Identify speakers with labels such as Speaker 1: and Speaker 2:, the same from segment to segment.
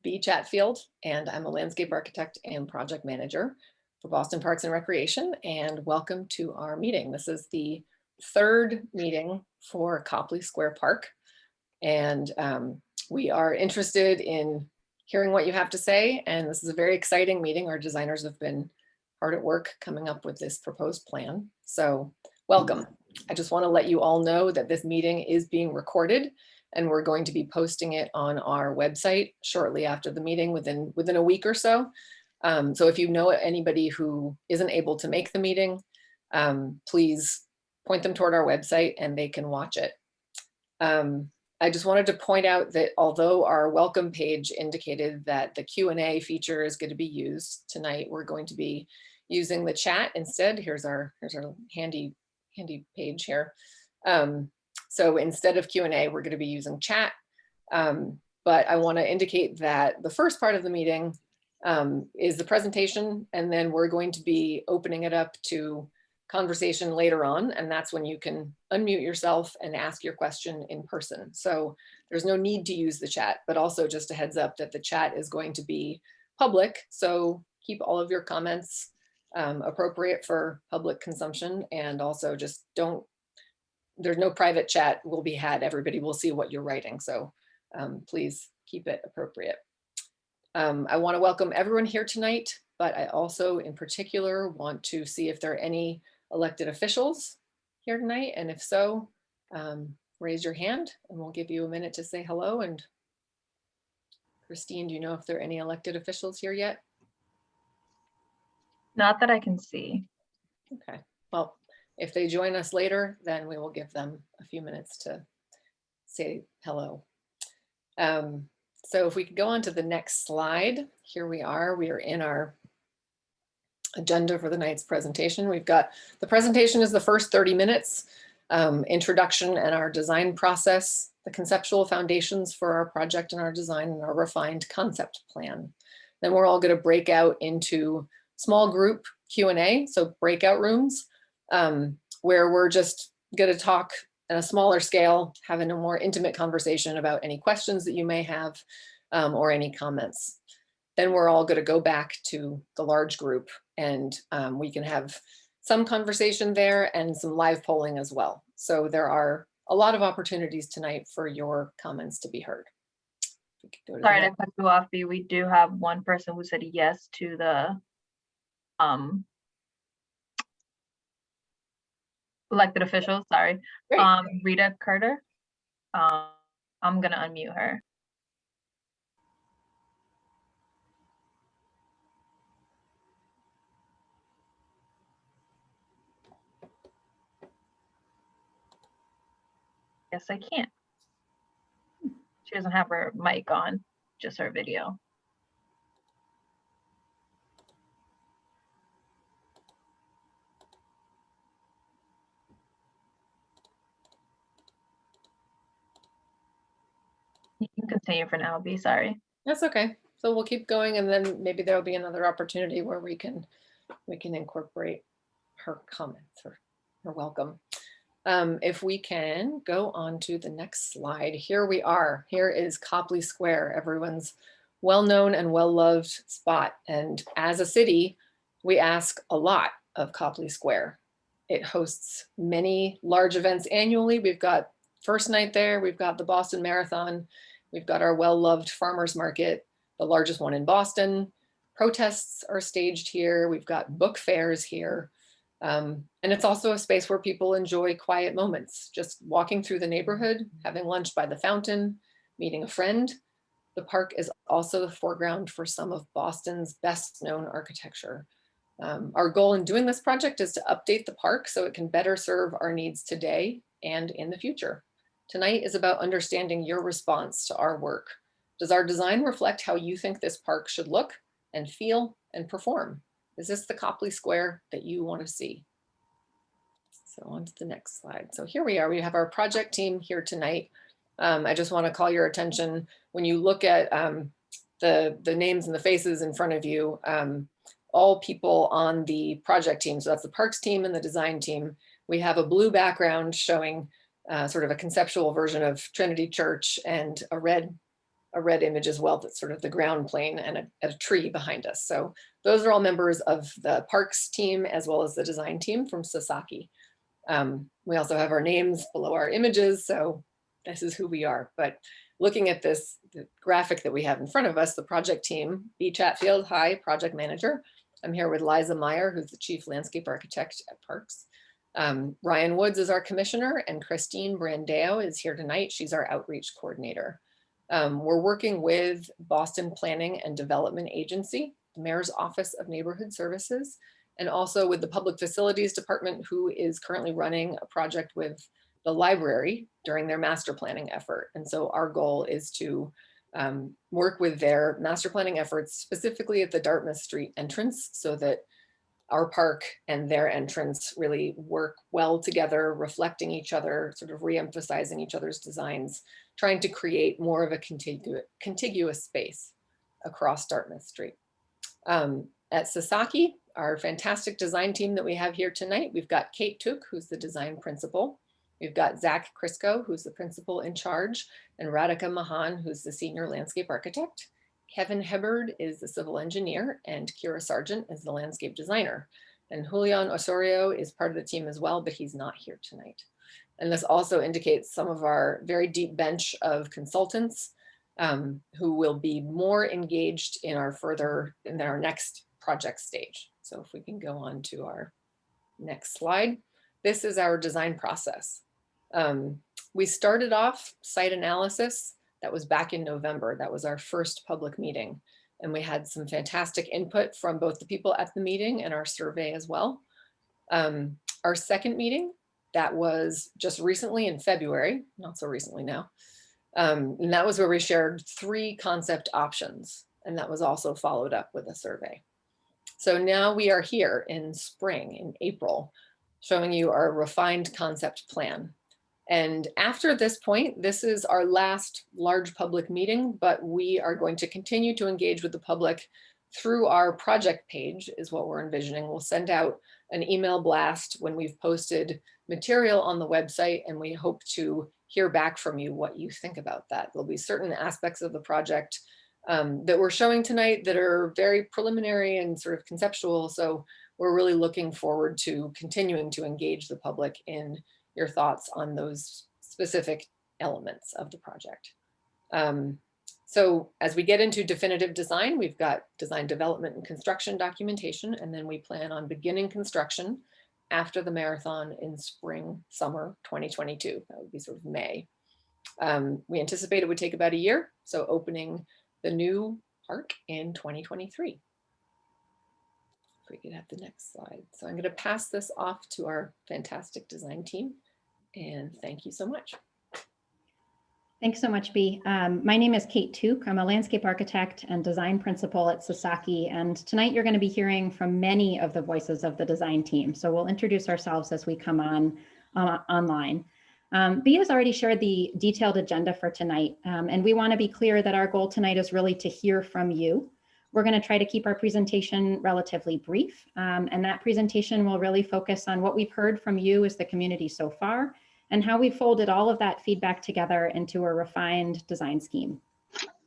Speaker 1: B. Chatfield, and I'm a landscape architect and project manager for Boston Parks and Recreation, and welcome to our meeting. This is the third meeting for Copley Square Park, and we are interested in hearing what you have to say, and this is a very exciting meeting. Our designers have been hard at work coming up with this proposed plan, so welcome. I just want to let you all know that this meeting is being recorded, and we're going to be posting it on our website shortly after the meeting, within a week or so. So if you know anybody who isn't able to make the meeting, please point them toward our website and they can watch it. I just wanted to point out that although our welcome page indicated that the Q&A feature is going to be used tonight, we're going to be using the chat instead. Here's our handy page here. So instead of Q&A, we're going to be using chat. But I want to indicate that the first part of the meeting is the presentation, and then we're going to be opening it up to conversation later on, and that's when you can unmute yourself and ask your question in person. So there's no need to use the chat, but also just a heads up that the chat is going to be public, so keep all of your comments appropriate for public consumption, and also just there's no private chat will be had. Everybody will see what you're writing, so please keep it appropriate. I want to welcome everyone here tonight, but I also in particular want to see if there are any elected officials here tonight, and if so, raise your hand and we'll give you a minute to say hello. And Christine, do you know if there are any elected officials here yet?
Speaker 2: Not that I can see.
Speaker 1: Okay, well, if they join us later, then we will give them a few minutes to say hello. So if we could go on to the next slide. Here we are in our agenda for the night's presentation. We've got, the presentation is the first 30 minutes, introduction and our design process, the conceptual foundations for our project and our design, and our refined concept plan. Then we're all going to break out into small group Q&A, so breakout rooms, where we're just going to talk at a smaller scale, having a more intimate conversation about any questions that you may have, or any comments. Then we're all going to go back to the large group, and we can have some conversation there and some live polling as well. So there are a lot of opportunities tonight for your comments to be heard.
Speaker 2: Sorry to cut you off, B. We do have one person who said yes to the elected officials, sorry. Rita Carter. I'm gonna unmute her. Yes, I can't. She doesn't have her mic on, just her video. You can continue for now, B, sorry.
Speaker 1: That's okay. So we'll keep going, and then maybe there'll be another opportunity where we can incorporate her comments or welcome. If we can go on to the next slide. Here we are. Here is Copley Square, everyone's well-known and well-loved spot. And as a city, we ask a lot of Copley Square. It hosts many large events annually. We've got first night there. We've got the Boston Marathon. We've got our well-loved farmers market, the largest one in Boston. Protests are staged here. We've got book fairs here. And it's also a space where people enjoy quiet moments, just walking through the neighborhood, having lunch by the fountain, meeting a friend. The park is also the foreground for some of Boston's best known architecture. Our goal in doing this project is to update the park so it can better serve our needs today and in the future. Tonight is about understanding your response to our work. Does our design reflect how you think this park should look and feel and perform? Is this the Copley Square that you want to see? So on to the next slide. So here we are, we have our project team here tonight. I just want to call your attention, when you look at the names and the faces in front of you, all people on the project team, so that's the parks team and the design team. We have a blue background showing sort of a conceptual version of Trinity Church and a red a red image as well that's sort of the ground plane and a tree behind us. So those are all members of the parks team as well as the design team from Sasaki. We also have our names below our images, so this is who we are. But looking at this graphic that we have in front of us, the project team, B. Chatfield, hi, project manager. I'm here with Liza Meyer, who's the chief landscape architect at Parks. Ryan Woods is our commissioner, and Christine Brandeo is here tonight. She's our outreach coordinator. We're working with Boston Planning and Development Agency, the Mayor's Office of Neighborhood Services, and also with the Public Facilities Department, who is currently running a project with the library during their master planning effort. And so our goal is to work with their master planning efforts, specifically at the Dartmouth Street entrance, so that our park and their entrance really work well together, reflecting each other, sort of re-emphasizing each other's designs, trying to create more of a contiguous space across Dartmouth Street. At Sasaki, our fantastic design team that we have here tonight, we've got Kate Took, who's the design principal. We've got Zach Crisco, who's the principal in charge, and Radhika Mahan, who's the senior landscape architect. Kevin Hebard is the civil engineer, and Kira Sargent is the landscape designer. And Julian Osorio is part of the team as well, but he's not here tonight. And this also indicates some of our very deep bench of consultants who will be more engaged in our next project stage. So if we can go on to our next slide. This is our design process. We started off site analysis. That was back in November. That was our first public meeting. And we had some fantastic input from both the people at the meeting and our survey as well. Our second meeting, that was just recently in February, not so recently now. And that was where we shared 3 concept options. And that was also followed up with a survey. So now we are here in spring, in April, showing you our refined concept plan. And after this point, this is our last large public meeting, but we are going to continue to engage with the public through our project page is what we're envisioning. We'll send out an email blast when we've posted material on the website, and we hope to hear back from you what you think about that. There'll be certain aspects of the project that we're showing tonight that are very preliminary and sort of conceptual. So we're really looking forward to continuing to engage the public in your thoughts on those specific elements of the project. So as we get into definitive design, we've got design development and construction documentation, and then we plan on beginning construction after the marathon in spring, summer 2022. That would be sort of May. We anticipate it would take about a year, so opening the new park in 2023. If we could have the next slide. So I'm going to pass this off to our fantastic design team, and thank you so much.
Speaker 3: Thanks so much, Bea. My name is Kate Took. I'm a landscape architect and design principal at Sasaki. And tonight you're going to be hearing from many of the voices of the design team. So we'll introduce ourselves as we come on online. Bea has already shared the detailed agenda for tonight. And we want to be clear that our goal tonight is really to hear from you. We're going to try to keep our presentation relatively brief. And that presentation will really focus on what we've heard from you as the community so far, and how we folded all of that feedback together into a refined design scheme.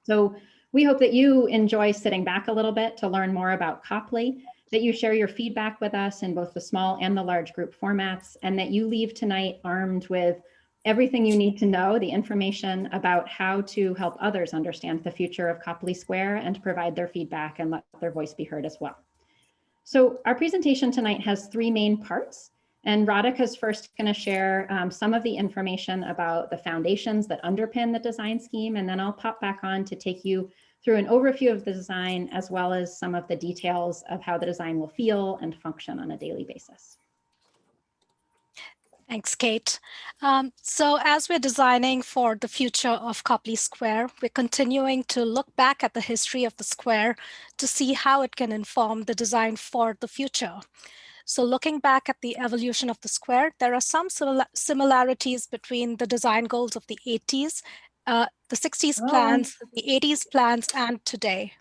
Speaker 3: So we hope that you enjoy sitting back a little bit to learn more about Copley, that you share your feedback with us in both the small and the large group formats, and that you leave tonight armed with everything you need to know, the information about how to help others understand the future of Copley Square and provide their feedback and let their voice be heard as well. So our presentation tonight has 3 main parts. And Radhika is first going to share some of the information about the foundations that underpin the design scheme, and then I'll pop back on to take you through an overview of the design, as well as some of the details of how the design will feel and function on a daily basis.
Speaker 4: Thanks, Kate. So as we're designing for the future of Copley Square, we're continuing to look back at the history of the square to see how it can inform the design for the future. So looking back at the evolution of the square, there are some similarities between the design goals of the 80s, the 60s plans, the 80s plans, and today.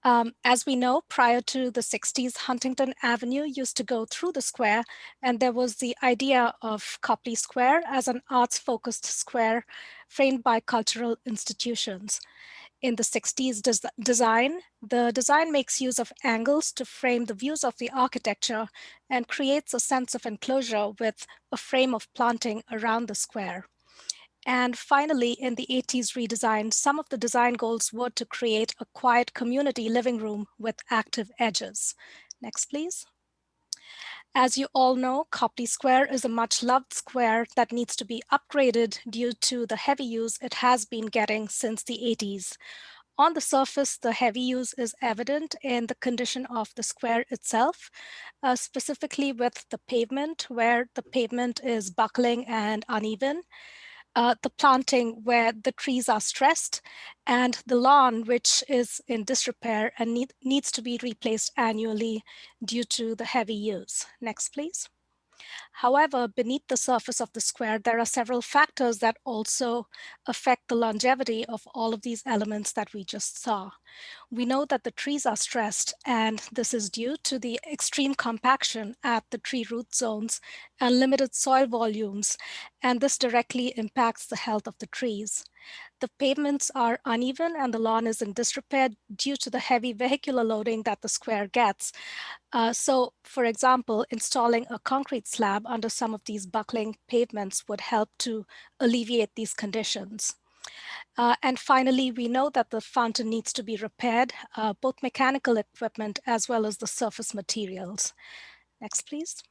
Speaker 4: As we know, prior to the 60s, Huntington Avenue used to go through the square, and there was the idea of Copley Square as an arts-focused square framed by cultural institutions. In the 60s design, the design makes use of angles to frame the views of the architecture and creates a sense of enclosure with a frame of planting around the square. And finally, in the 80s redesign, some of the design goals were to create a quiet community living room with active edges. Next, please. As you all know, Copley Square is a much loved square that needs to be upgraded due to the heavy use it has been getting since the 80s. On the surface, the heavy use is evident in the condition of the square itself, specifically with the pavement, where the pavement is buckling and uneven, the planting where the trees are stressed, and the lawn, which is in disrepair and needs to be replaced annually due to the heavy use. Next, please. However, beneath the surface of the square, there are several factors that also affect the longevity of all of these elements that we just saw. We know that the trees are stressed, and this is due to the extreme compaction at the tree root zones and limited soil volumes, and this directly impacts the health of the trees. The pavements are uneven and the lawn is in disrepair due to the heavy vehicular loading that the square gets. So, for example, installing a concrete slab under some of these buckling pavements would help to alleviate these conditions. And finally, we know that the fountain needs to be repaired, both mechanical equipment as well as the surface materials. Next, please.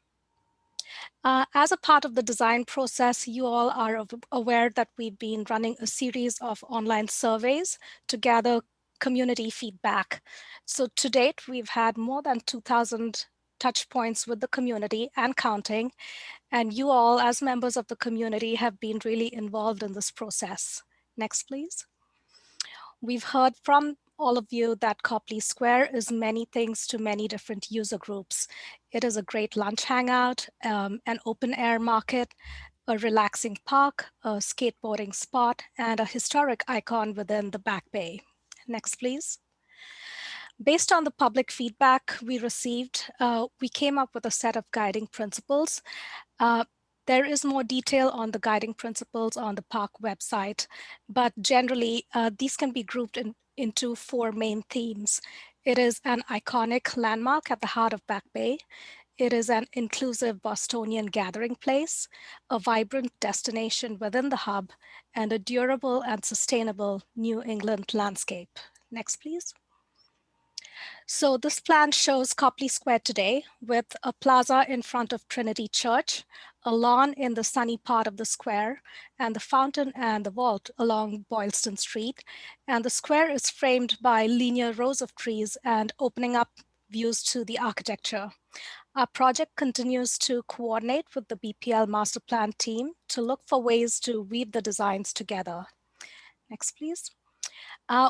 Speaker 4: As a part of the design process, you all are aware that we've been running a series of online surveys to gather community feedback. So to date, we've had more than 2,000 touch points with the community and counting, and you all, as members of the community, have been really involved in this process. Next, please. We've heard from all of you that Copley Square is many things to many different user groups. It is a great lunch hangout, an open air market, a relaxing park, a skateboarding spot, and a historic icon within the Back Bay. Next, please. Based on the public feedback we received, we came up with a set of guiding principles. There is more detail on the guiding principles on the park website, but generally these can be grouped into four main themes. It is an iconic landmark at the heart of Back Bay. It is an inclusive Bostonian gathering place, a vibrant destination within the hub, and a durable and sustainable New England landscape. Next, please. So this plan shows Copley Square today with a plaza in front of Trinity Church, a lawn in the sunny part of the square, and the fountain and the vault along Boylston Street. And the square is framed by linear rows of trees and opening up views to the architecture. Our project continues to coordinate with the BPL master plan team to look for ways to weave the designs together. Next, please.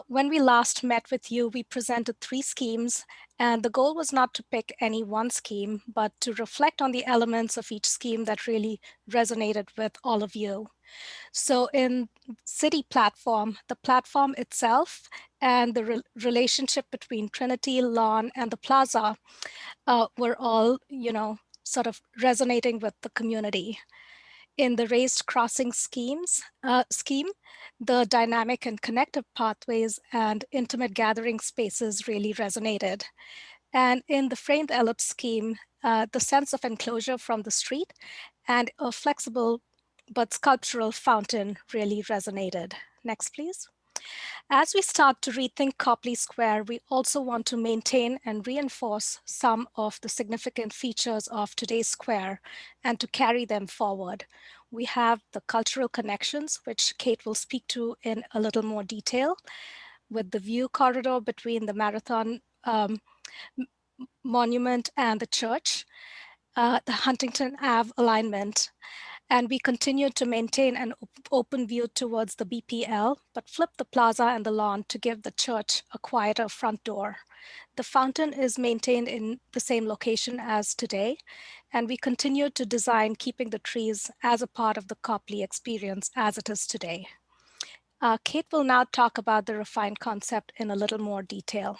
Speaker 4: When we last met with you, we presented 3 schemes, and the goal was not to pick any one scheme, but to reflect on the elements of each scheme that really resonated with all of you. So in City Platform, the platform itself and the relationship between Trinity, Lawn, and the Plaza were all, sort of resonating with the community. In the raised crossing scheme, the dynamic and connected pathways and intimate gathering spaces really resonated. And in the framed ellipse scheme, the sense of enclosure from the street and a flexible but sculptural fountain really resonated. Next, please. As we start to rethink Copley Square, we also want to maintain and reinforce some of the significant features of today's square and to carry them forward. We have the cultural connections, which Kate will speak to in a little more detail, with the view corridor between the Marathon Monument and the church, the Huntington Ave alignment, and we continue to maintain an open view towards the BPL, but flip the plaza and the lawn to give the church a quieter front door. The fountain is maintained in the same location as today, and we continue to design keeping the trees as a part of the Copley experience as it is today. Kate will now talk about the refined concept in a little more detail.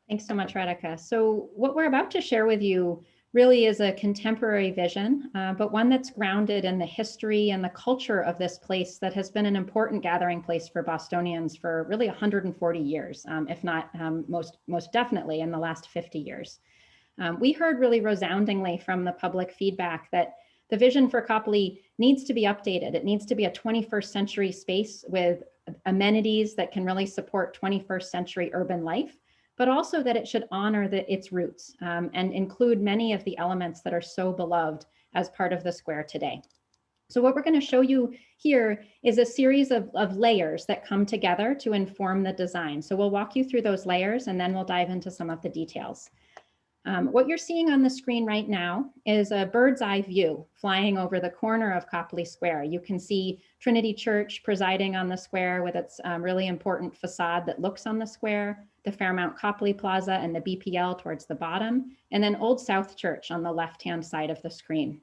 Speaker 3: Thanks so much, Radhika. So what we're about to share with you really is a contemporary vision, but one that's grounded in the history and the culture of this place that has been an important gathering place for Bostonians for really 140 years, if not most definitely in the last 50 years. We heard really resoundingly from the public feedback that the vision for Copley needs to be updated. It needs to be a 21st century space with amenities that can really support 21st century urban life, but also that it should honor its roots and include many of the elements that are so beloved as part of the square today. So what we're going to show you here is a series of layers that come together to inform the design. So we'll walk you through those layers and then we'll dive into some of the details. What you're seeing on the screen right now is a bird's eye view flying over the corner of Copley Square. You can see Trinity Church presiding on the square with its really important facade that looks on the square, the Fairmount Copley Plaza and the BPL towards the bottom, and then Old South Church on the left-hand side of the screen.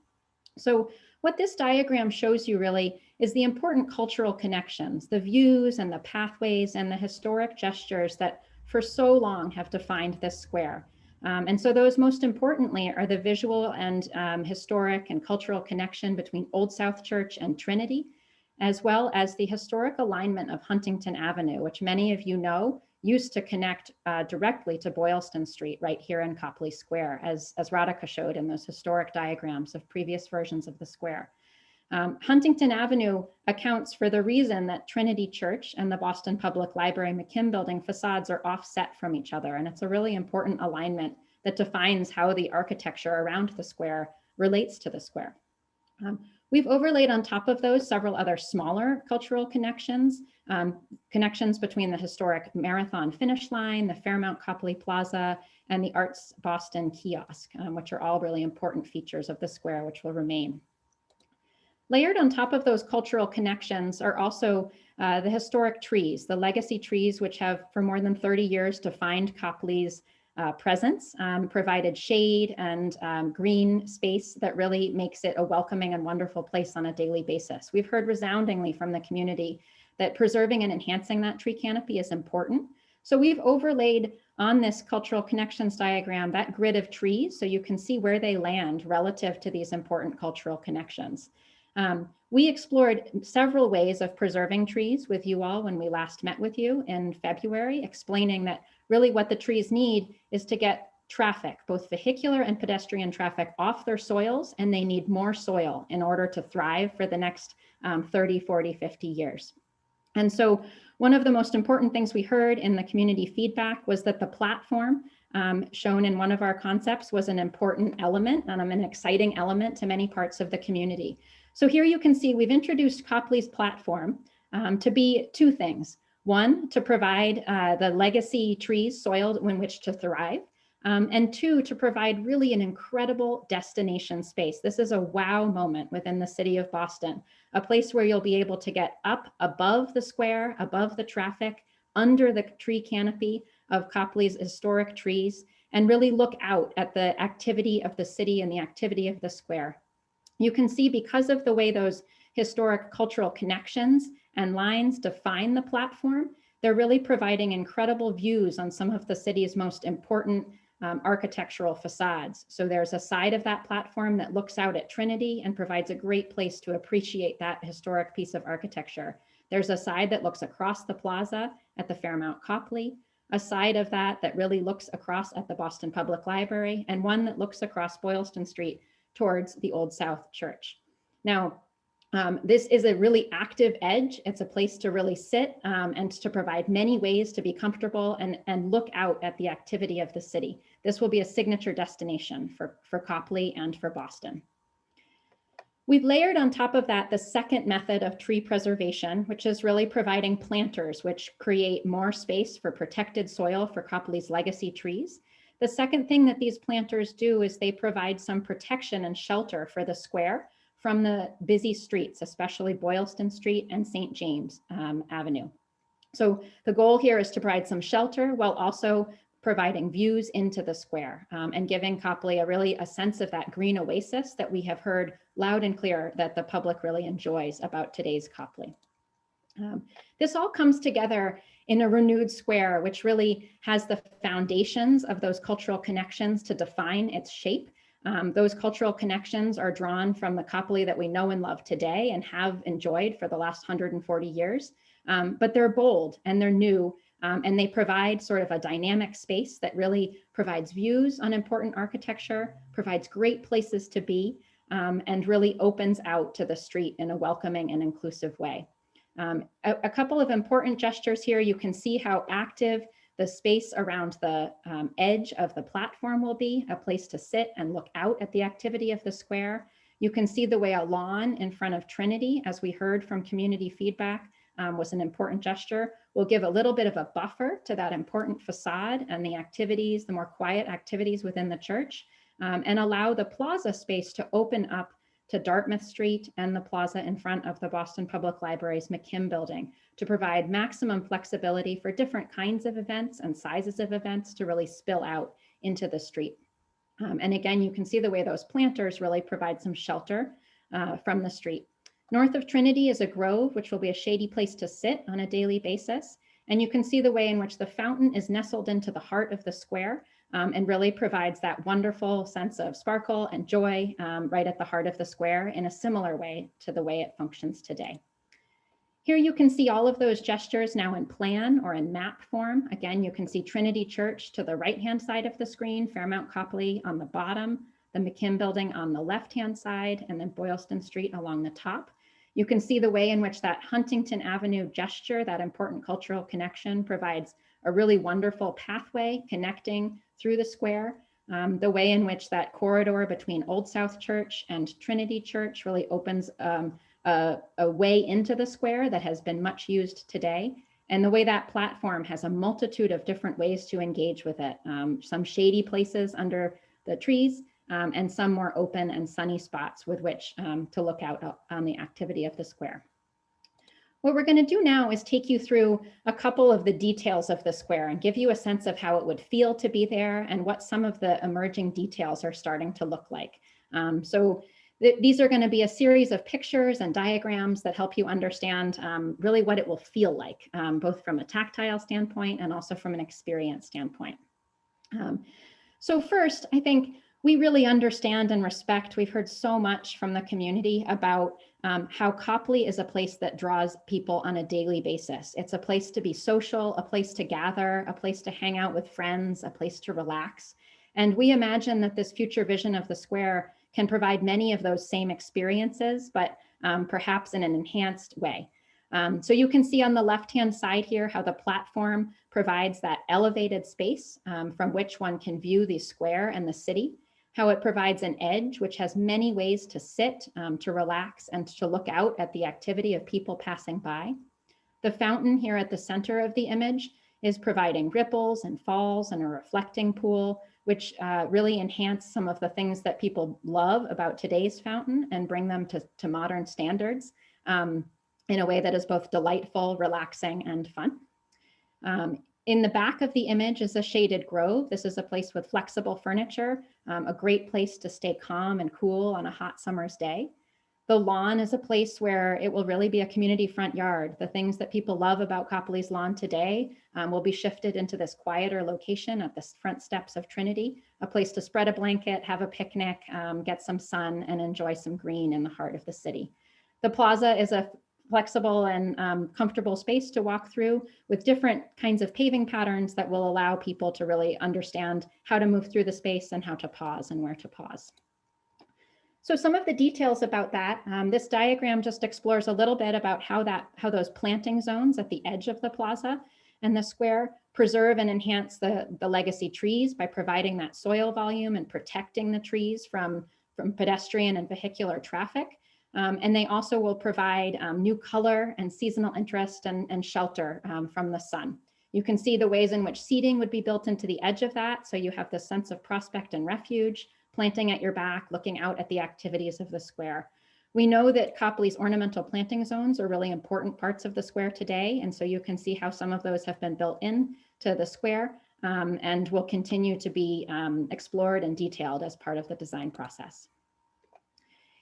Speaker 3: So what this diagram shows you really is the important cultural connections, the views and the pathways and the historic gestures that for so long have defined this square. And so those most importantly are the visual and historic and cultural connection between Old South Church and Trinity, as well as the historic alignment of Huntington Avenue, which many of you know used to connect directly to Boylston Street right here in Copley Square, as Radhika showed in those historic diagrams of previous versions of the square. Huntington Avenue accounts for the reason that Trinity Church and the Boston Public Library McKim Building facades are offset from each other. And it's a really important alignment that defines how the architecture around the square relates to the square. We've overlaid on top of those several other smaller cultural connections, connections between the historic Marathon Finish Line, the Fairmount Copley Plaza, and the Arts Boston Kiosk, which are all really important features of the square, which will remain. Layered on top of those cultural connections are also the historic trees, the legacy trees, which have for more than 30 years defined Copley's presence, provided shade and green space that really makes it a welcoming and wonderful place on a daily basis. We've heard resoundingly from the community that preserving and enhancing that tree canopy is important. So we've overlaid on this cultural connections diagram that grid of trees so you can see where they land relative to these important cultural connections. We explored several ways of preserving trees with you all when we last met with you in February, explaining that really what the trees need is to get traffic, both vehicular and pedestrian traffic, off their soils, and they need more soil in order to thrive for the next 30, 40, 50 years. And so one of the most important things we heard in the community feedback was that the platform shown in one of our concepts was an important element and an exciting element to many parts of the community. So here you can see we've introduced Copley's platform to be two things. One, to provide the legacy trees soil in which to thrive, and two, to provide really an incredible destination space. This is a wow moment within the city of Boston, a place where you'll be able to get up above the square, above the traffic, under the tree canopy of Copley's historic trees, and really look out at the activity of the city and the activity of the square. You can see because of the way those historic cultural connections and lines define the platform, they're really providing incredible views on some of the city's most important architectural facades. So there's a side of that platform that looks out at Trinity and provides a great place to appreciate that historic piece of architecture. There's a side that looks across the plaza at the Fairmount Copley, a side of that that really looks across at the Boston Public Library, and one that looks across Boylston Street towards the Old South Church. Now, this is a really active edge. It's a place to really sit and to provide many ways to be comfortable and look out at the activity of the city. This will be a signature destination for Copley and for Boston. We've layered on top of that the second method of tree preservation, which is really providing planters, which create more space for protected soil for Copley's legacy trees. The second thing that these planters do is they provide some protection and shelter for the square from the busy streets, especially Boylston Street and St. James Avenue. So the goal here is to provide some shelter while also providing views into the square and giving Copley a sense of that green oasis that we have heard loud and clear that the public really enjoys about today's Copley. This all comes together in a renewed square, which really has the foundations of those cultural connections to define its shape. Those cultural connections are drawn from the Copley that we know and love today and have enjoyed for the last 140 years. But they're bold and they're new, and they provide sort of a dynamic space that really provides views on important architecture, provides great places to be, and really opens out to the street in a welcoming and inclusive way. A couple of important gestures here. You can see how active the space around the edge of the platform will be, a place to sit and look out at the activity of the square. You can see the way a lawn in front of Trinity, as we heard from community feedback, was an important gesture. Will give a little bit of a buffer to that important facade and the activities, the more quiet activities within the church, and allow the plaza space to open up to Dartmouth Street and the plaza in front of the Boston Public Library's McKim building to provide maximum flexibility for different kinds of events and sizes of events to really spill out into the street. And again, you can see the way those planters really provide some shelter from the street. North of Trinity is a grove, which will be a shady place to sit on a daily basis. And you can see the way in which the fountain is nestled into the heart of the square, and really provides that wonderful sense of sparkle and joy right at the heart of the square in a similar way to the way it functions today. Here you can see all of those gestures now in plan or in map form. Again, you can see Trinity Church to the right-hand side of the screen, Fairmount Copley on the bottom, the McKim building on the left-hand side, and then Boylston Street along the top. You can see the way in which that Huntington Avenue gesture, that important cultural connection, provides a really wonderful pathway connecting through the square. The way in which that corridor between Old South Church and Trinity Church really opens a way into the square that has been much used today. And the way that platform has a multitude of different ways to engage with it. Some shady places under the trees, and some more open and sunny spots with which to look out on the activity of the square. What we're going to do now is take you through a couple of the details of the square and give you a sense of how it would feel to be there and what some of the emerging details are starting to look like. These are going to be a series of pictures and diagrams that help you understand really what it will feel like, both from a tactile standpoint and also from an experience standpoint. So first, I think we really understand and respect, we've heard so much from the community about how Copley is a place that draws people on a daily basis. It's a place to be social, a place to gather, a place to hang out with friends, a place to relax. And we imagine that this future vision of the square can provide many of those same experiences, but perhaps in an enhanced way. So you can see on the left-hand side here how the platform provides that elevated space from which one can view the square and the city, how it provides an edge which has many ways to sit, to relax, and to look out at the activity of people passing by. The fountain here at the center of the image is providing ripples and falls and a reflecting pool, which really enhance some of the things that people love about today's fountain and bring them to modern standards in a way that is both delightful, relaxing, and fun. In the back of the image is a shaded grove. This is a place with flexible furniture, a great place to stay calm and cool on a hot summer's day. The lawn is a place where it will really be a community front yard. The things that people love about Copley's lawn today will be shifted into this quieter location at the front steps of Trinity, a place to spread a blanket, have a picnic, get some sun, and enjoy some green in the heart of the city. The plaza is a flexible and comfortable space to walk through with different kinds of paving patterns that will allow people to really understand how to move through the space and how to pause and where to pause. So some of the details about that, this diagram just explores a little bit about how those planting zones at the edge of the plaza and the square preserve and enhance the legacy trees by providing that soil volume and protecting the trees from pedestrian and vehicular traffic. And they also will provide new color and seasonal interest and shelter from the sun. You can see the ways in which seating would be built into the edge of that. So you have this sense of prospect and refuge, planting at your back, looking out at the activities of the square. We know that Copley's ornamental planting zones are really important parts of the square today. And so you can see how some of those have been built in to the square and will continue to be explored and detailed as part of the design process.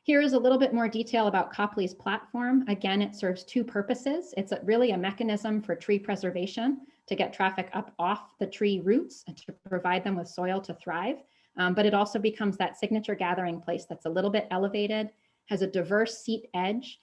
Speaker 3: Here is a little bit more detail about Copley's platform. Again, it serves two purposes. It's really a mechanism for tree preservation to get traffic up off the tree roots and to provide them with soil to thrive. But it also becomes that signature gathering place that's a little bit elevated, has a diverse seat edge.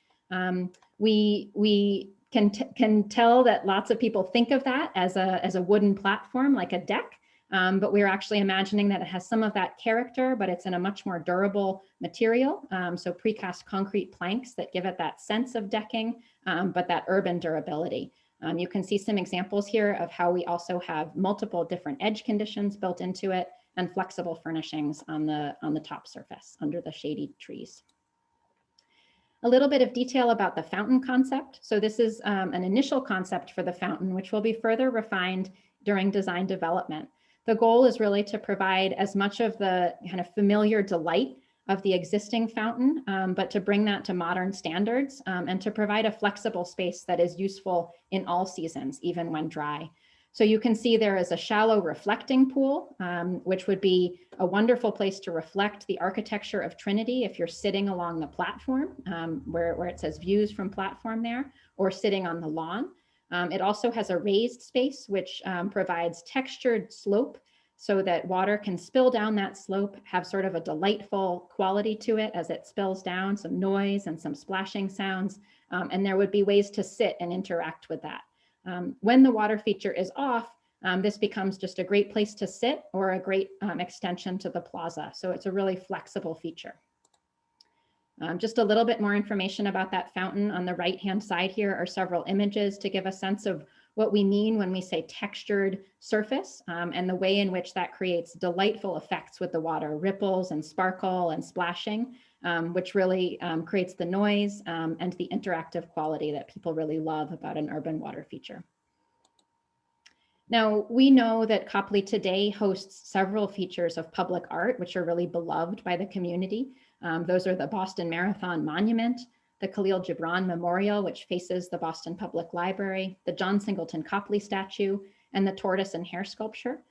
Speaker 3: We can tell that lots of people think of that as a wooden platform, like a deck. But we're actually imagining that it has some of that character, but it's in a much more durable material. So precast concrete planks that give it that sense of decking, but that urban durability. You can see some examples here of how we also have multiple different edge conditions built into it and flexible furnishings on the top surface under the shady trees. A little bit of detail about the fountain concept. So this is an initial concept for the fountain, which will be further refined during design development. The goal is really to provide as much of the kind of familiar delight of the existing fountain, but to bring that to modern standards and to provide a flexible space that is useful in all seasons, even when dry. So you can see there is a shallow reflecting pool, which would be a wonderful place to reflect the architecture of Trinity if you're sitting along the platform, where it says views from platform there, or sitting on the lawn. It also has a raised space, which provides textured slope so that water can spill down that slope, have sort of a delightful quality to it as it spills down, some noise and some splashing sounds. And there would be ways to sit and interact with that. When the water feature is off, this becomes just a great place to sit or a great extension to the plaza. So it's a really flexible feature. Just a little bit more information about that fountain. On the right-hand side here are several images to give a sense of what we mean when we say textured surface and the way in which that creates delightful effects with the water, ripples and sparkle and splashing, which really creates the noise and the interactive quality that people really love about an urban water feature. Now, we know that Copley today hosts several features of public art, which are really beloved by the community. Those are the Boston Marathon Monument, the Khalil Gibran Memorial, which faces the Boston Public Library, the John Singleton Copley statue, and the tortoise and hare sculpture.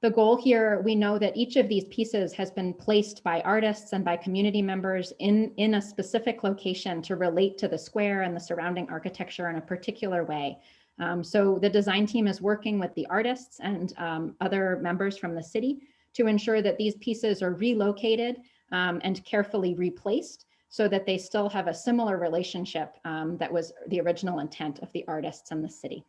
Speaker 3: The goal here, we know that each of these pieces has been placed by artists and by community members in a specific location to relate to the square and the surrounding architecture in a particular way. So the design team is working with the artists and other members from the city to ensure that these pieces are relocated and carefully replaced so that they still have a similar relationship that was the original intent of the artists and the city.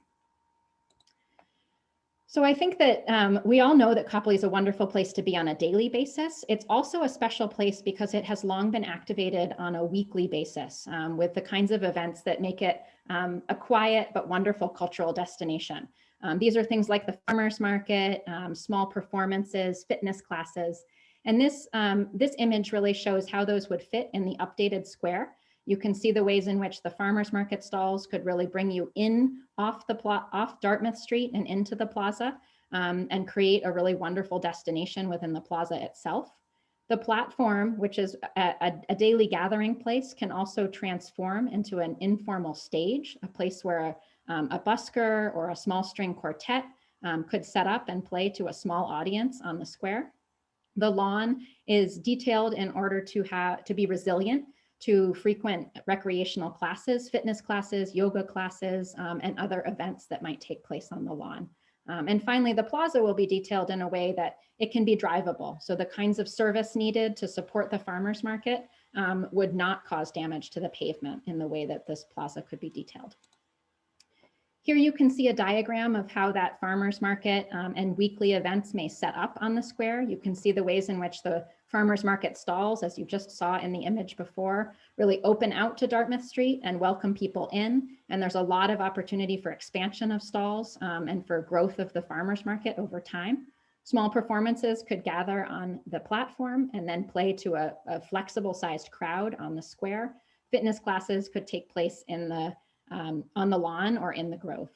Speaker 3: So I think that we all know that Copley is a wonderful place to be on a daily basis. It's also a special place because it has long been activated on a weekly basis with the kinds of events that make it a quiet but wonderful cultural destination. These are things like the farmers market, small performances, fitness classes. And this image really shows how those would fit in the updated square. You can see the ways in which the farmers market stalls could really bring you in off Dartmouth Street and into the plaza and create a really wonderful destination within the plaza itself. The platform, which is a daily gathering place, can also transform into an informal stage, a place where a busker or a small string quartet could set up and play to a small audience on the square. The lawn is detailed in order to be resilient to frequent recreational classes, fitness classes, yoga classes, and other events that might take place on the lawn. And finally, the plaza will be detailed in a way that it can be drivable. So the kinds of service needed to support the farmers market would not cause damage to the pavement in the way that this plaza could be detailed. Here you can see a diagram of how that farmers market and weekly events may set up on the square. You can see the ways in which the farmers market stalls, as you just saw in the image before, really open out to Dartmouth Street and welcome people in. And there's a lot of opportunity for expansion of stalls and for growth of the farmers market over time. Small performances could gather on the platform and then play to a flexible sized crowd on the square. Fitness classes could take place in on the lawn or in the grove.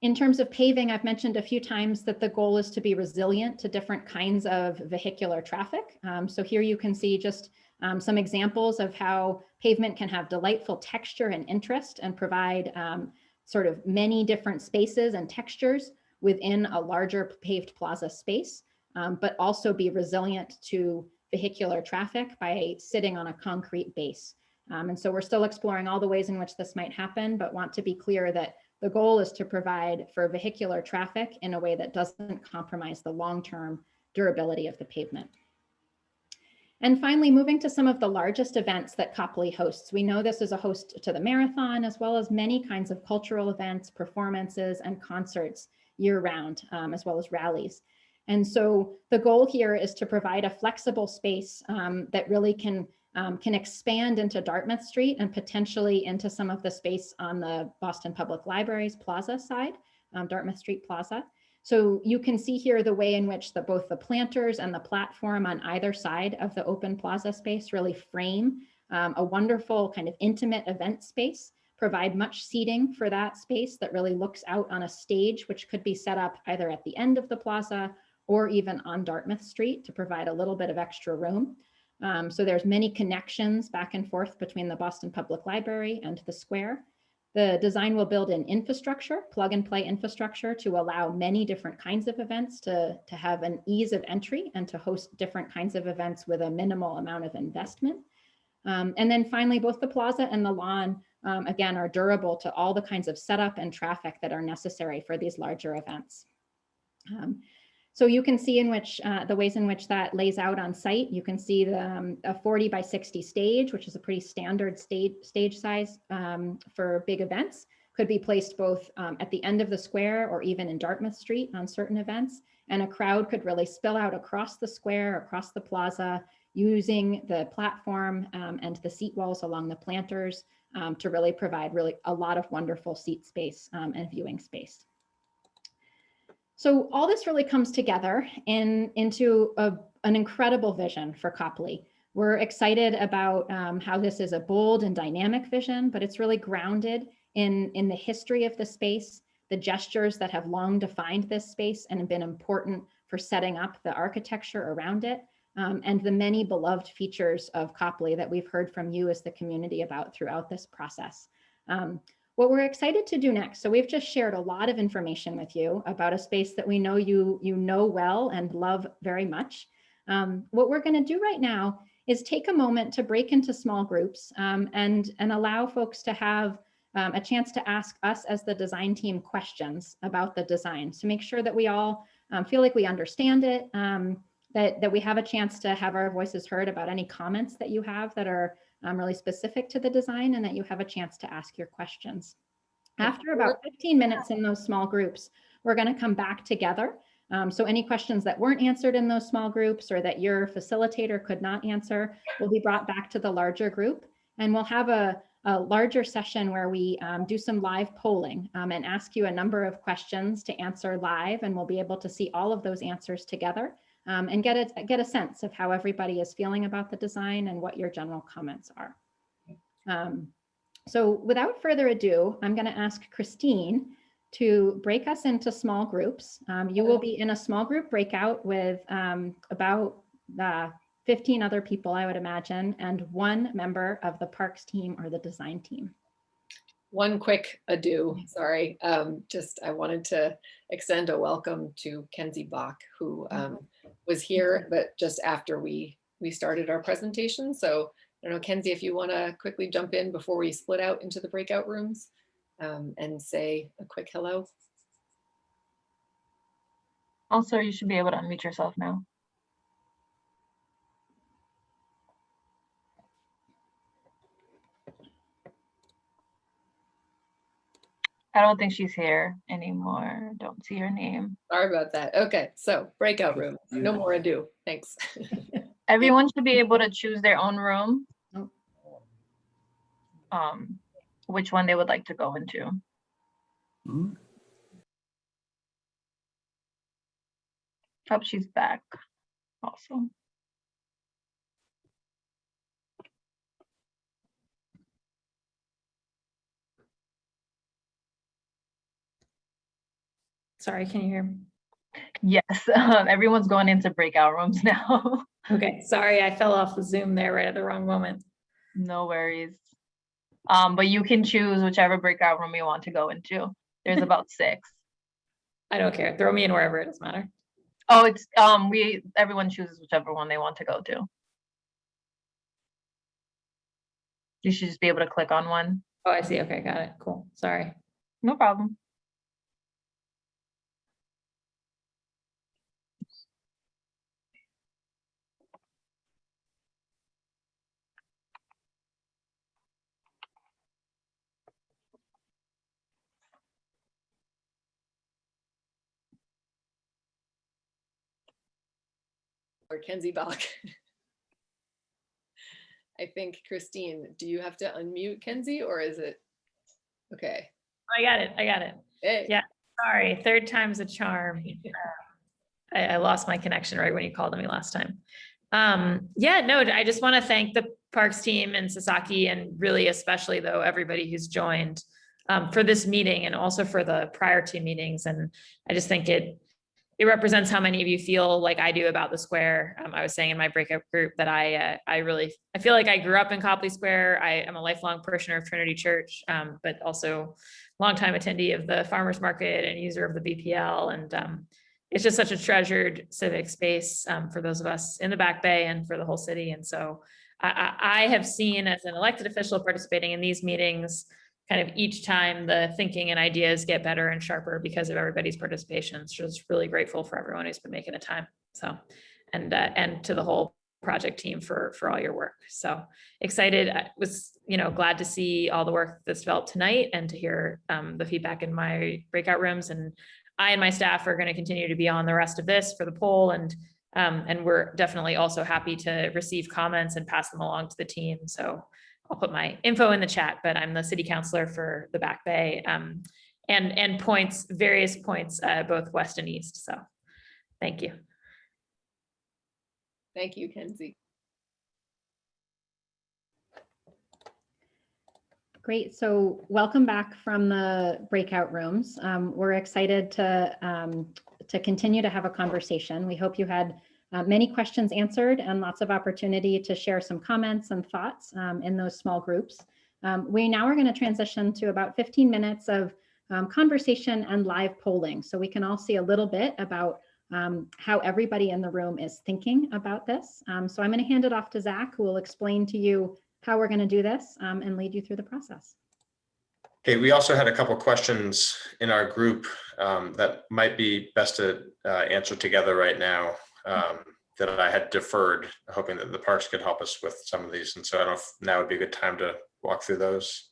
Speaker 3: In terms of paving, I've mentioned a few times that the goal is to be resilient to different kinds of vehicular traffic. So here you can see just some examples of how pavement can have delightful texture and interest and provide sort of many different spaces and textures within a larger paved plaza space, but also be resilient to vehicular traffic by sitting on a concrete base. And so we're still exploring all the ways in which this might happen, but want to be clear that the goal is to provide for vehicular traffic in a way that doesn't compromise the long-term durability of the pavement. And finally, moving to some of the largest events that Copley hosts. We know this is a host to the marathon, as well as many kinds of cultural events, performances, and concerts year-round, as well as rallies. And so the goal here is to provide a flexible space that really can expand into Dartmouth Street and potentially into some of the space on the Boston Public Library's Plaza side, Dartmouth Street Plaza. So you can see here the way in which both the planters and the platform on either side of the open plaza space really frame a wonderful kind of intimate event space, provide much seating for that space that really looks out on a stage, which could be set up either at the end of the plaza or even on Dartmouth Street to provide a little bit of extra room. So there's many connections back and forth between the Boston Public Library and the square. The design will build an infrastructure, plug and play infrastructure, to allow many different kinds of events to have an ease of entry and to host different kinds of events with a minimal amount of investment. And then finally, both the plaza and the lawn, again, are durable to all the kinds of setup and traffic that are necessary for these larger events. So you can see in which the ways in which that lays out on site. You can see a 40 by 60 stage, which is a pretty standard stage size for big events. Could be placed both at the end of the square or even in Dartmouth Street on certain events. And a crowd could really spill out across the square, across the plaza, using the platform and the seat walls along the planters to really provide a lot of wonderful seat space and viewing space. So all this really comes together into an incredible vision for Copley. We're excited about how this is a bold and dynamic vision, but it's really grounded in the history of the space, the gestures that have long defined this space and have been important for setting up the architecture around it, and the many beloved features of Copley that we've heard from you as the community about throughout this process. What we're excited to do next, so we've just shared a lot of information with you about a space that we know you know well and love very much. What we're going to do right now is take a moment to break into small groups and allow folks to have a chance to ask us as the design team questions about the design to make sure that we all feel like we understand it, that we have a chance to have our voices heard about any comments that you have that are really specific to the design, and that you have a chance to ask your questions. After about 15 minutes in those small groups, we're going to come back together. So any questions that weren't answered in those small groups or that your facilitator could not answer will be brought back to the larger group. And we'll have a larger session where we do some live polling and ask you a number of questions to answer live. And we'll be able to see all of those answers together and get a sense of how everybody is feeling about the design and what your general comments are. So without further ado, I'm going to ask Christine to break us into small groups. You will be in a small group breakout with about 15 other people, I would imagine, and one member of the parks team or the design team.
Speaker 1: One quick ado, sorry. I wanted to extend a welcome to Kenzie Bach, who was here, but just after we started our presentation. So I don't know, Kenzie, if you want to quickly jump in before we split out into the breakout rooms and say a quick hello.
Speaker 2: Also, you should be able to unmute yourself now. I don't think she's here anymore. Don't see her name.
Speaker 1: Sorry about that. Okay, so breakout room. No more ado. Thanks.
Speaker 2: Everyone should be able to choose their own room. Which one they would like to go into.
Speaker 5: Mm-hmm.
Speaker 2: Oh, she's back also.
Speaker 6: Sorry, can you hear me?
Speaker 2: Yes, everyone's going into breakout rooms now.
Speaker 6: Okay, sorry, I fell off the Zoom there right at the wrong moment.
Speaker 2: No worries. But you can choose whichever breakout room you want to go into. There's about 6.
Speaker 6: I don't care. Throw me in wherever, it doesn't matter.
Speaker 2: Oh, it's everyone chooses whichever one they want to go to. You should just be able to click on one.
Speaker 6: Oh, I see. Okay, got it. Cool. Sorry.
Speaker 2: No problem.
Speaker 1: Or Kenzie Bach. I think, Christine, do you have to unmute Kenzie or is it? Okay.
Speaker 6: I got it. I got it.
Speaker 1: Hey.
Speaker 6: Yeah. Sorry. Third time's a charm. I lost my connection right when you called me last time. Yeah, no, I just want to thank the Parks team and Sasaki, and really especially though everybody who's joined for this meeting and also for the prior two meetings. And I just think it represents how many of you feel like I do about the square. I was saying in my breakout group that I feel like I grew up in Copley Square. I am a lifelong parishioner of Trinity Church, but also longtime attendee of the farmers market and user of the BPL. And it's just such a treasured civic space for those of us in the Back Bay and for the whole city. And so I have seen, as an elected official participating in these meetings, kind of each time the thinking and ideas get better and sharper because of everybody's participation. So just really grateful for everyone who's been making the time. So, and to the whole project team for all your work. So excited. I was, glad to see all the work that's developed tonight and to hear the feedback in my breakout rooms. And I and my staff are going to continue to be on the rest of this for the poll. And we're definitely also happy to receive comments and pass them along to the team. So I'll put my info in the chat, but I'm the city councilor for the Back Bay and various points, both west and east. So thank you.
Speaker 1: Thank you, Kenzie.
Speaker 3: Great. So welcome back from the breakout rooms. We're excited to continue to have a conversation. We hope you had many questions answered and lots of opportunity to share some comments and thoughts in those small groups. We now are going to transition to about 15 minutes of conversation and live polling, so we can all see a little bit about how everybody in the room is thinking about this. So I'm going to hand it off to Zach, who will explain to you how we're going to do this and lead you through the process.
Speaker 7: Okay, we also had a couple questions in our group that might be best to answer together right now that I had deferred, hoping that the parks could help us with some of these. And so I don't know if now would be a good time to walk through those.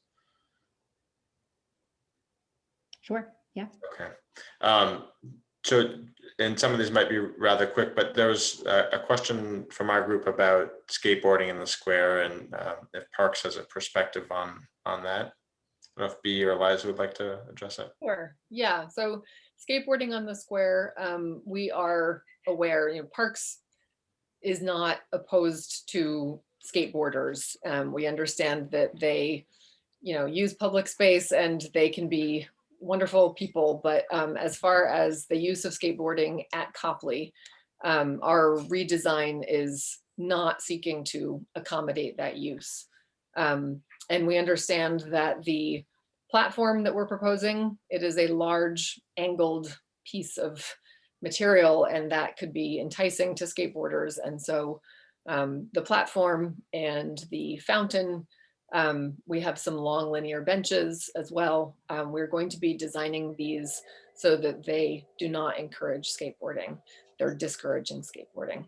Speaker 3: Sure, yeah.
Speaker 7: Okay. And some of these might be rather quick, but there was a question from our group about skateboarding in the square and if Parks has a perspective on that. I don't know if B or Eliza would like to address that.
Speaker 1: Sure. Yeah. So skateboarding on the square, we are aware, Parks is not opposed to skateboarders. We understand that they, use public space and they can be wonderful people. But as far as the use of skateboarding at Copley, our redesign is not seeking to accommodate that use. And we understand that the platform that we're proposing, it is a large angled piece of material, and that could be enticing to skateboarders. And so the platform and the fountain, we have some long linear benches as well. We're going to be designing these so that they do not encourage skateboarding. They're discouraging skateboarding.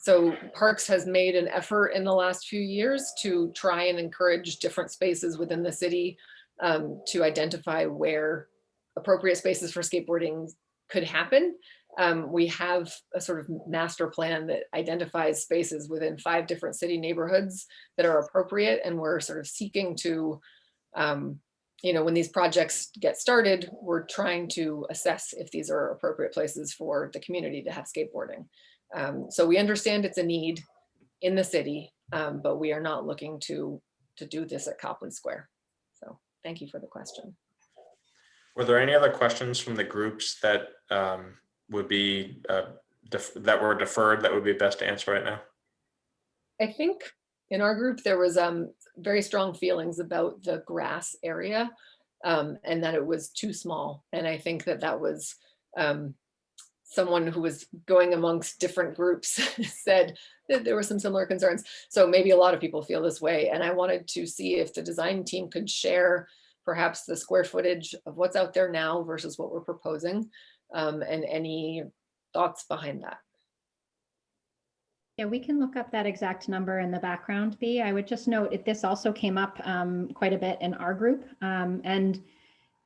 Speaker 1: So Parks has made an effort in the last few years to try and encourage different spaces within the city to identify where appropriate spaces for skateboarding could happen. We have a sort of master plan that identifies spaces within 5 different city neighborhoods that are appropriate, and we're sort of seeking to, when these projects get started, we're trying to assess if these are appropriate places for the community to have skateboarding. So we understand it's a need in the city, but we are not looking to do this at Copley Square. So thank you for the question.
Speaker 7: Were there any other questions from the groups that would be that were deferred that would be best to answer right now?
Speaker 1: I think in our group there was very strong feelings about the grass area and that it was too small. And I think that was someone who was going amongst different groups said that there were some similar concerns. So maybe a lot of people feel this way. And I wanted to see if the design team could share perhaps the square footage of what's out there now versus what we're proposing, and any thoughts behind that.
Speaker 3: Yeah, we can look up that exact number in the background, B. I would just note this also came up quite a bit in our group. And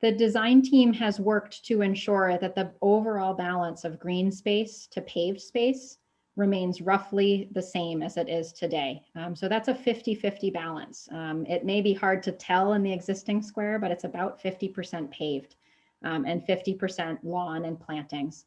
Speaker 3: the design team has worked to ensure that the overall balance of green space to paved space remains roughly the same as it is today. So that's a 50-50 balance. It may be hard to tell in the existing square, but it's about 50% paved and 50% lawn and plantings.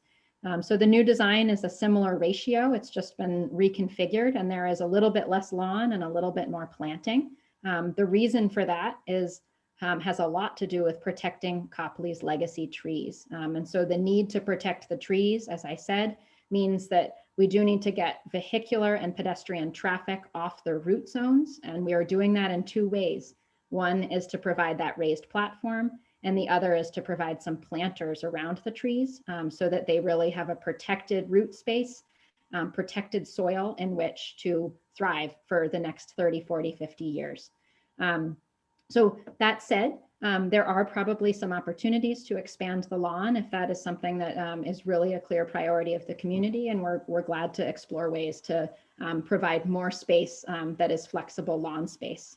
Speaker 3: So the new design is a similar ratio. It's just been reconfigured, and there is a little bit less lawn and a little bit more planting. The reason for that is has a lot to do with protecting Copley's legacy trees. And so the need to protect the trees, as I said, means that we do need to get vehicular and pedestrian traffic off the root zones. And we are doing that in two ways. One is to provide that raised platform, and the other is to provide some planters around the trees so that they really have a protected root space, protected soil in which to thrive for the next 30, 40, 50 years. So that said, there are probably some opportunities to expand the lawn if that is something that is really a clear priority of the community, and we're glad to explore ways to provide more space that is flexible lawn space.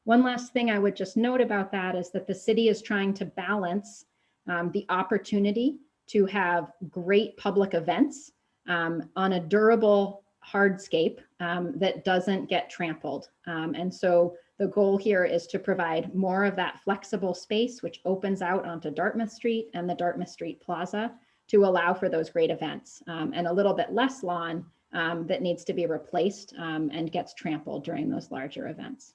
Speaker 3: One last thing I would just note about that is that the city is trying to balance the opportunity to have great public events on a durable hardscape that doesn't get trampled. And so the goal here is to provide more of that flexible space, which opens out onto Dartmouth Street and the Dartmouth Street Plaza to allow for those great events, and a little bit less lawn that needs to be replaced and gets trampled during those larger events.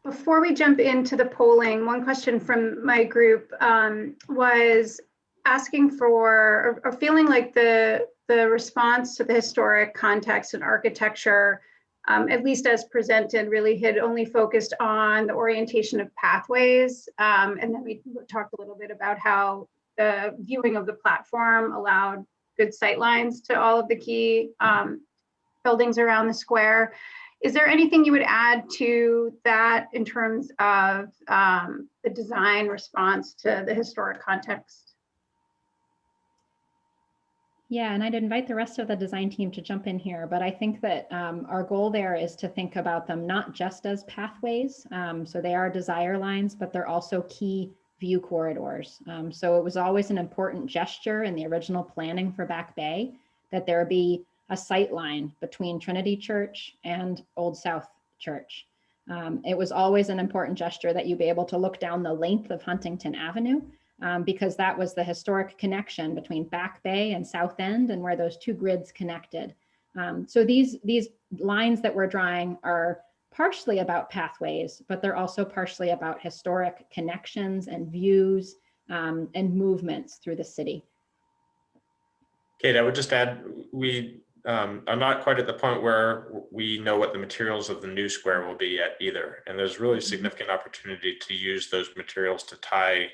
Speaker 8: Before we jump into the polling, one question from my group was asking for, or feeling like the response to the historic context and architecture, at least as presented, really had only focused on the orientation of pathways. And then we talked a little bit about how the viewing of the platform allowed good sight lines to all of the key buildings around the square. Is there anything you would add to that in terms of the design response to the historic context?
Speaker 3: Yeah, and I'd invite the rest of the design team to jump in here, but I think that our goal there is to think about them not just as pathways. So they are desire lines, but they're also key view corridors. So it was always an important gesture in the original planning for Back Bay that there be a sight line between Trinity Church and Old South Church. It was always an important gesture that you be able to look down the length of Huntington Avenue because that was the historic connection between Back Bay and South End and where those two grids connected. So these lines that we're drawing are partially about pathways, but they're also partially about historic connections and views and movements through the city.
Speaker 7: Kate, I would just add, we are not quite at the point where we know what the materials of the new square will be yet either. And there's really significant opportunity to use those materials to tie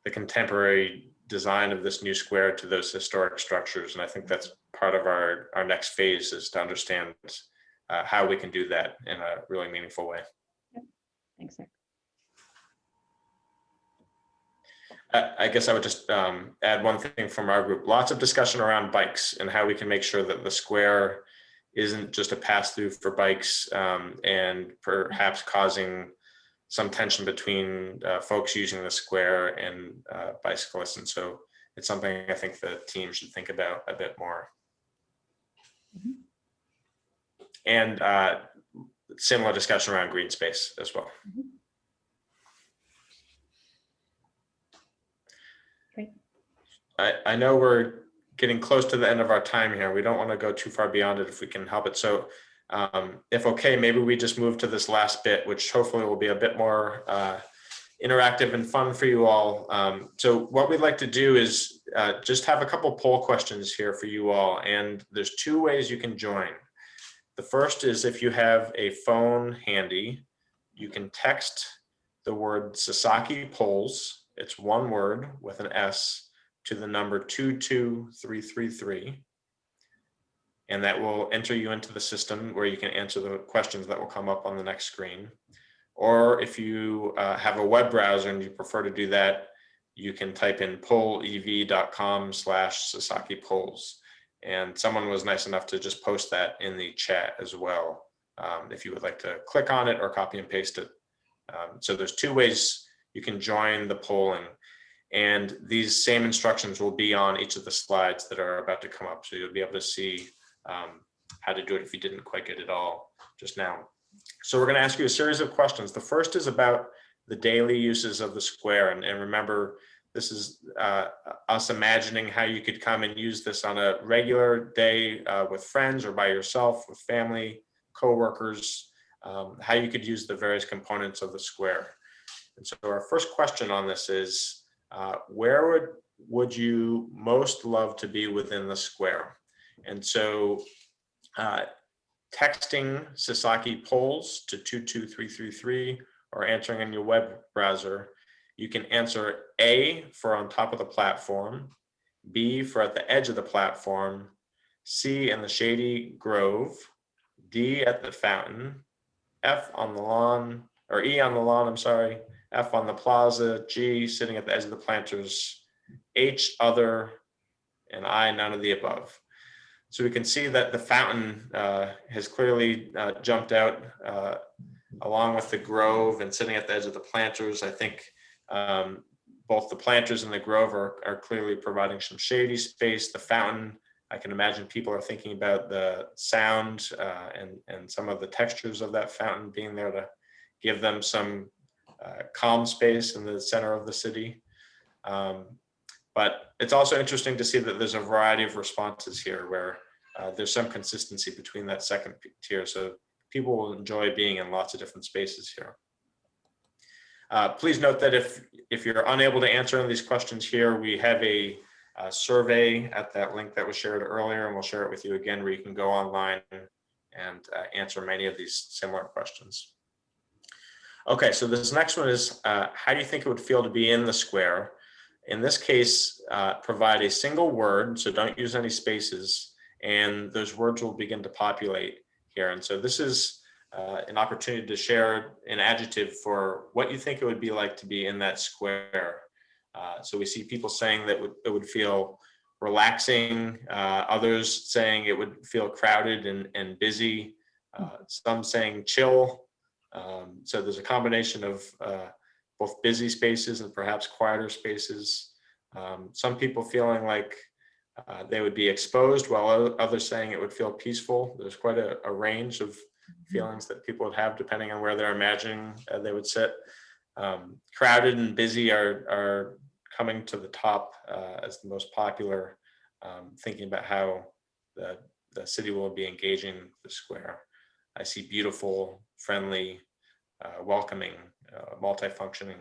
Speaker 7: the contemporary design of this new square to those historic structures. And I think that's part of our next phase, is to understand how we can do that in a really meaningful way.
Speaker 3: Yep. Thanks, Nick.
Speaker 7: I guess I would just add one thing from our group. Lots of discussion around bikes and how we can make sure that the square isn't just a pass through for bikes and perhaps causing some tension between folks using the square and bicyclists. And so it's something I think the team should think about a bit more.
Speaker 3: Mm-hmm.
Speaker 7: And similar discussion around green space as well.
Speaker 3: Mm-hmm. Great.
Speaker 7: I know we're getting close to the end of our time here. We don't want to go too far beyond it if we can help it. So if okay, maybe we just move to this last bit, which hopefully will be a bit more interactive and fun for you all. So what we'd like to do is just have a couple poll questions here for you all. And there's two ways you can join. The first is if you have a phone handy, you can text the word Sasaki polls It's one word with an S to the number 22333. And that will enter you into the system where you can answer the questions that will come up on the next screen. Or if you have a web browser and you prefer to do that, you can type in pollev.com/Sasaki polls. And someone was nice enough to just post that in the chat as well, if you would like to click on it or copy and paste it. So there's two ways you can join the polling. And these same instructions will be on each of the slides that are about to come up. So you'll be able to see how to do it if you didn't quite get it all just now. So we're going to ask you a series of questions. The first is about the daily uses of the square. And remember, this is us imagining how you could come and use this on a regular day with friends or by yourself, with family, coworkers, how you could use the various components of the square. And so our first question on this is, where would you most love to be within the square? And so texting Sasaki polls to 22333 or answering in your web browser, you can answer A for on top of the platform, B for at the edge of the platform, C in the shady grove, D at the fountain, F on the lawn, or E on the lawn, I'm sorry, F on the plaza, G sitting at the edge of the planters, H other, and I none of the above. So we can see that the fountain has clearly jumped out along with the grove and sitting at the edge of the planters. I think both the planters and the grove are clearly providing some shady space. The fountain, I can imagine people are thinking about the sound and some of the textures of that fountain being there to give them some calm space in the center of the city. But it's also interesting to see that there's a variety of responses here where there's some consistency between that second tier. So people will enjoy being in lots of different spaces here. Please note that if you're unable to answer any of these questions here, we have a survey at that link that was shared earlier, and we'll share it with you again where you can go online and answer many of these similar questions. Okay, so this next one is, how do you think it would feel to be in the square? In this case, provide a single word, so don't use any spaces, and those words will begin to populate here. And so this is an opportunity to share an adjective for what you think it would be like to be in that square. So we see people saying that it would feel relaxing, others saying it would feel crowded and busy, some saying chill. So there's a combination of both busy spaces and perhaps quieter spaces. Some people feeling like they would be exposed, while others saying it would feel peaceful. There's quite a range of feelings that people would have depending on where they're imagining they would sit. Crowded and busy are coming to the top as the most popular, thinking about how the city will be engaging the square. I see beautiful, friendly, welcoming, multifunctioning,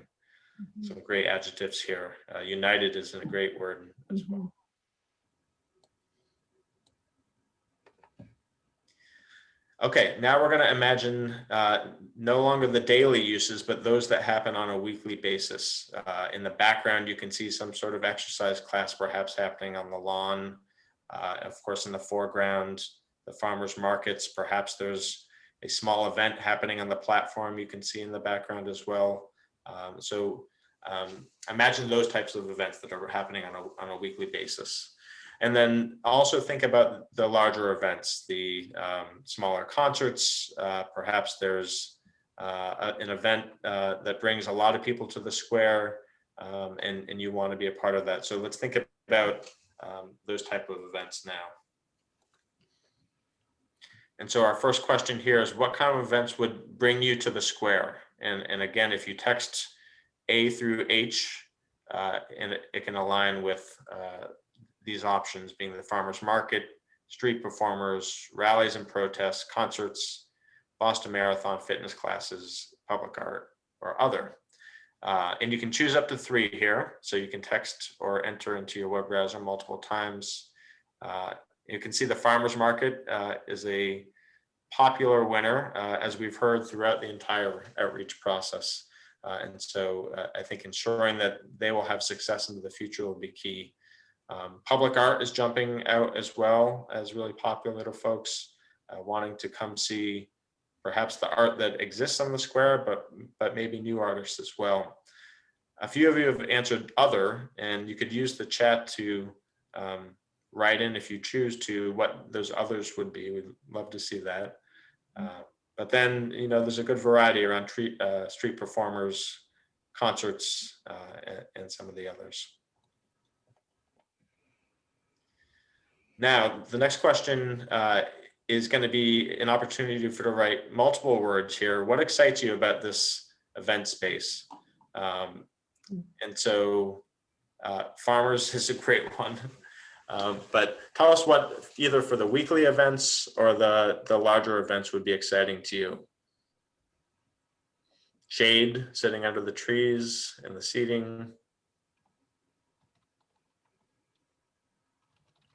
Speaker 7: some great adjectives here. United is a great word as well. Okay, now we're going to imagine no longer the daily uses, but those that happen on a weekly basis. In the background, you can see some sort of exercise class perhaps happening on the lawn. Of course, in the foreground, the farmers markets, perhaps there's a small event happening on the platform you can see in the background as well. Imagine those types of events that are happening on a weekly basis. And then also think about the larger events, the smaller concerts. Perhaps there's an event that brings a lot of people to the square, and you want to be a part of that. So let's think about those type of events now. And so our first question here is, what kind of events would bring you to the square? And again, if you text A through H, and it can align with these options being the farmers market, street performers, rallies and protests, concerts, Boston Marathon, fitness classes, public art, or other. And you can choose up to 3 here. So you can text or enter into your web browser multiple times. You can see the farmers market is a popular winner, as we've heard throughout the entire outreach process. And so I think ensuring that they will have success into the future will be key. Public art is jumping out as well as really popular to folks wanting to come see perhaps the art that exists on the square, but maybe new artists as well. A few of you have answered other, and you could use the chat to write in if you choose to what those others would be. We'd love to see that. But then, there's a good variety around street performers, concerts, and some of the others. Now, the next question is going to be an opportunity for to write multiple words here. What excites you about this event space? And so farmers is a great one. But tell us what either for the weekly events or the larger events would be exciting to you. Shade, sitting under the trees and the seating.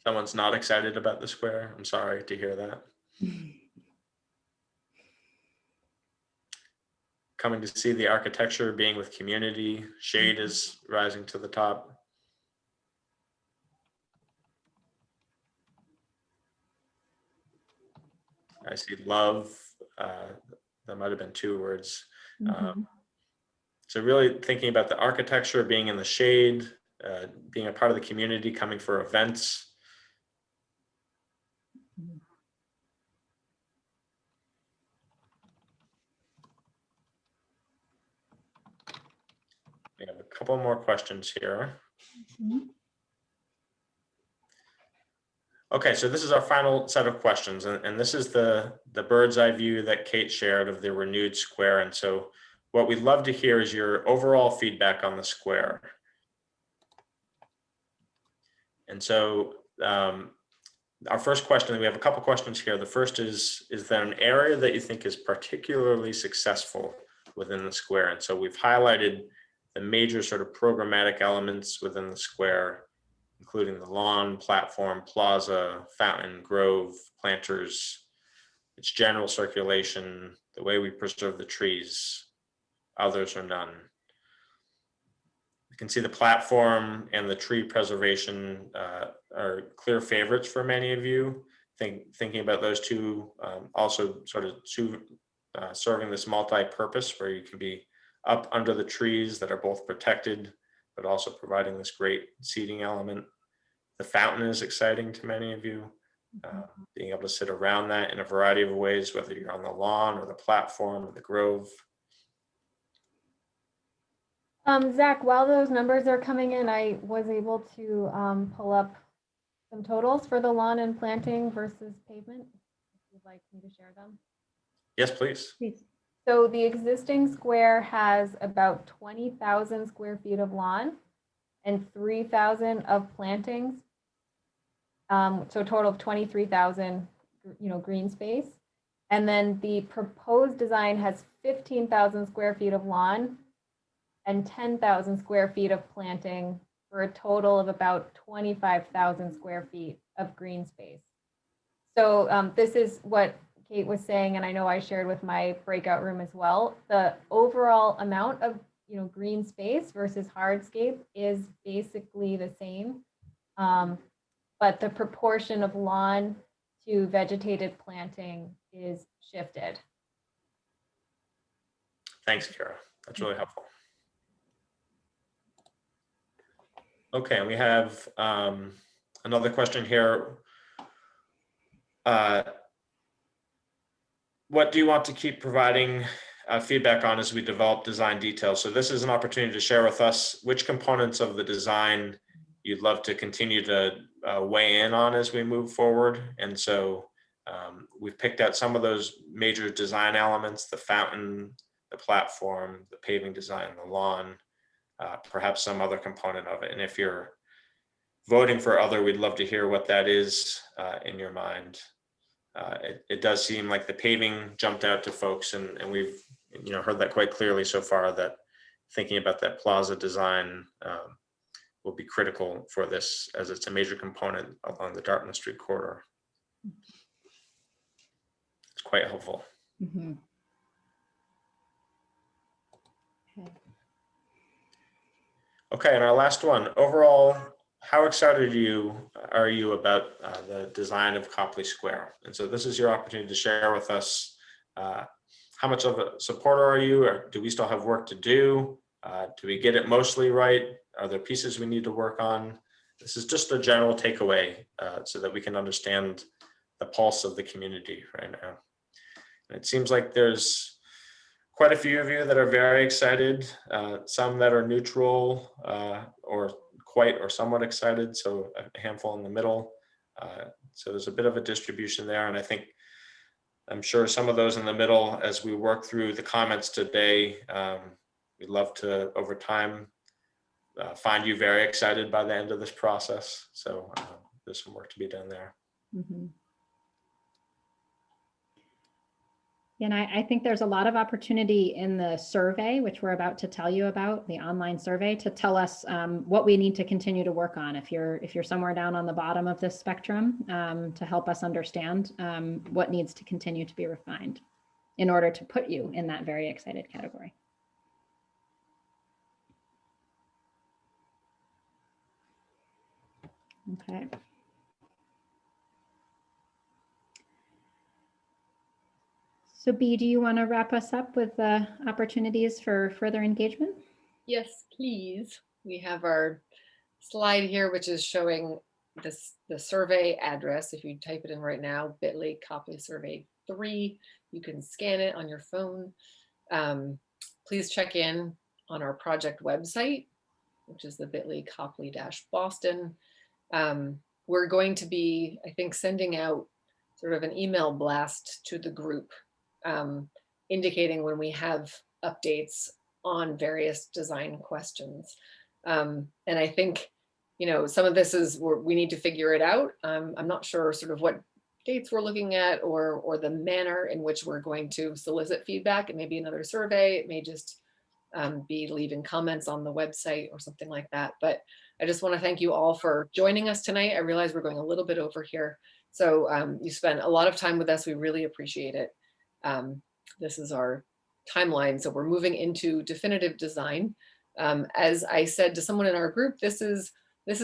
Speaker 7: Someone's not excited about the square. I'm sorry to hear that. Coming to see the architecture, being with community. Shade is rising to the top. I see love. That might have been 2 words. So really thinking about the architecture, being in the shade, being a part of the community, coming for events. We have a couple more questions here. Okay, so this is our final set of questions, and this is the bird's eye view that Kate shared of the renewed square. And so what we'd love to hear is your overall feedback on the square. And so our first question, we have a couple questions here. The first is there an area that you think is particularly successful within the square? And so we've highlighted the major sort of programmatic elements within the square, including the lawn, platform, plaza, fountain, grove, planters, its general circulation, the way we preserve the trees, others or none. You can see the platform and the tree preservation are clear favorites for many of you. Thinking about those two, also sort of serving this multi-purpose where you can be up under the trees that are both protected, but also providing this great seating element. The fountain is exciting to many of you, being able to sit around that in a variety of ways, whether you're on the lawn or the platform or the grove.
Speaker 9: Zach, while those numbers are coming in, I was able to pull up some totals for the lawn and planting versus pavement. If you'd like me to share them.
Speaker 7: Yes, please.
Speaker 9: So the existing square has about 20,000 square feet of lawn and 3,000 of plantings. So a total of 23,000, green space. And then the proposed design has 15,000 square feet of lawn and 10,000 square feet of planting for a total of about 25,000 square feet of green space. So this is what Kate was saying, and I know I shared with my breakout room as well. The overall amount of green space versus hardscape is basically the same, but the proportion of lawn to vegetated planting is shifted.
Speaker 7: Thanks, Kara. That's really helpful. Okay, and we have another question here. What do you want to keep providing feedback on as we develop design details? So this is an opportunity to share with us which components of the design you'd love to continue to weigh in on as we move forward. And so we've picked out some of those major design elements: the fountain, the platform, the paving design, the lawn, perhaps some other component of it. And if you're voting for other, we'd love to hear what that is in your mind. It does seem like the paving jumped out to folks, and we've heard that quite clearly so far, that thinking about that plaza design will be critical for this, as it's a major component along the Dartmouth Street corridor. It's quite helpful.
Speaker 3: Okay.
Speaker 7: Okay, and our last one. Overall, how excited are you about the design of Copley Square? And so this is your opportunity to share with us how much of a supporter are you, or do we still have work to do? Do we get it mostly right? Are there pieces we need to work on? This is just a general takeaway so that we can understand the pulse of the community right now. And it seems like there's quite a few of you that are very excited, some that are neutral or quite or somewhat excited, so a handful in the middle. So there's a bit of a distribution there, and I'm sure some of those in the middle, as we work through the comments today, we'd love to, over time, find you very excited by the end of this process. So there's some work to be done there.
Speaker 3: Mhm. And I think there's a lot of opportunity in the survey, which we're about to tell you about, the online survey, to tell us what we need to continue to work on. If you're somewhere down on the bottom of this spectrum, to help us understand what needs to continue to be refined in order to put you in that very excited category. Okay. So B, do you want to wrap us up with the opportunities for further engagement?
Speaker 1: Yes, please. We have our slide here, which is showing the survey address. If you type it in right now, bit.ly Copley survey 3, you can scan it on your phone. Please check in on our project website, which is the bit.ly Copley-Boston. We're going to be, I think, sending out sort of an email blast to the group, indicating when we have updates on various design questions. And I think, some of this is we need to figure it out. I'm not sure sort of what dates we're looking at or the manner in which we're going to solicit feedback. It may be another survey. It may just be leaving comments on the website or something like that. But I just want to thank you all for joining us tonight. I realize we're going a little bit over here. So you spent a lot of time with us. We really appreciate it. This is our timeline. So we're moving into definitive design. As I said to someone in our group, this is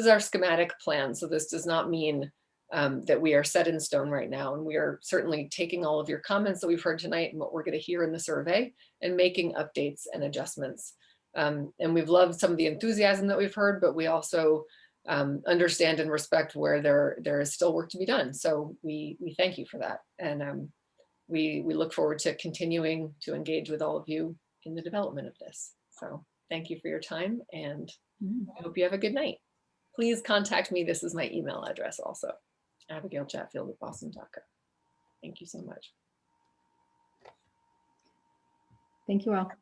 Speaker 1: our schematic plan. So this does not mean that we are set in stone right now. And we are certainly taking all of your comments that we've heard tonight and what we're going to hear in the survey and making updates and adjustments. And we've loved some of the enthusiasm that we've heard, but we also understand and respect where there is still work to be done. So we thank you for that. And we look forward to continuing to engage with all of you in the development of this. So thank you for your time, and I hope you have a good night. Please contact me. This is my email address also, abigailchatfield@boston.co. Thank you so much.
Speaker 3: Thank you all.